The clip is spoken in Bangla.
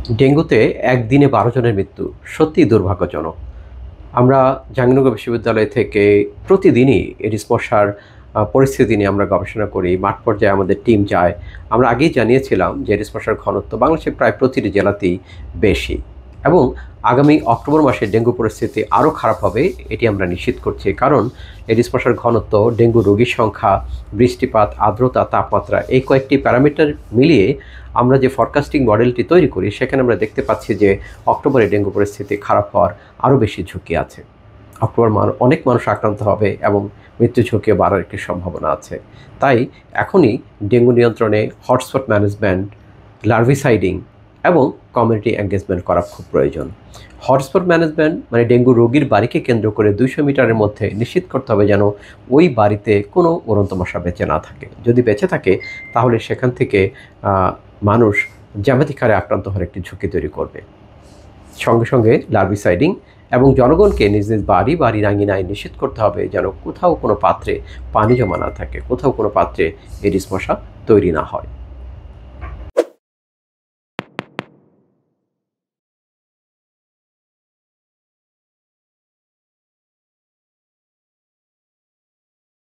ডেঙ্গুতে একদিনে ১২ জনের মৃত্যু সত্যিই দুর্ভাগ্যজনক। আমরা জাহাঙ্গীরনগর বিশ্ববিদ্যালয় থেকে প্রতিদিনই এডিস মশার পরিস্থিতি নিয়ে আমরা গবেষণা করি। মাঠ পর্যায়ে আমাদের টিম যায়। আমরা আগেই জানিয়েছিলাম যে এডিস মশার ঘনত্ব বাংলাদেশের প্রায় প্রতিটি জেলাতেই বেশি এবং আগামী অক্টোবর মাসে ডেঙ্গু পরিস্থিতি আরও খারাপ হবে এটি আমরা নিশ্চিত করছি। কারণ এডিস মশার ঘনত্ব, ডেঙ্গু রোগীর সংখ্যা, বৃষ্টিপাত, আর্দ্রতা, তাপমাত্রা এই কয়েকটি প্যারামিটার মিলিয়ে আমরা যে ফরকাস্টিং মডেলটি তৈরি করি সেখানে আমরা দেখতে পাচ্ছি যে অক্টোবরে ডেঙ্গু পরিস্থিতি খারাপ হওয়ার আরও বেশি ঝুঁকি আছে। অক্টোবর অনেক মানুষ আক্রান্ত হবে এবং মৃত্যু ঝুঁকিও বাড়ার একটি সম্ভাবনা আছে। তাই এখনই ডেঙ্গু নিয়ন্ত্রণে হটস্পট ম্যানেজমেন্ট, লার্ভিসাইডিং এবং কমিউনিটি এঙ্গেজমেন্ট করা খুব প্রয়োজন। হটস্পট ম্যানেজমেন্ট মানে ডেঙ্গু রোগীর বাড়িকে কেন্দ্র করে ২০০ মিটারের মধ্যে নিশ্চিত করতে হবে যেন ওই বাড়িতে কোনো উড়ন্ত মশা বেঁচে না থাকে। যদি বেঁচে থাকে তাহলে সেখান থেকে মানুষ জ্যামিতিক হারে আক্রান্ত হওয়ার একটি ঝুঁকি তৈরি করবে। সঙ্গে সঙ্গে লার্ভিসাইডিং এবং জনগণকে নিজ নিজ বাড়ি আঙিনায় নিশ্চিত করতে হবে যেন কোথাও কোনো পাত্রে পানি জমা না থাকে, কোথাও কোনো পাত্রে এডিস মশা তৈরি না হয়।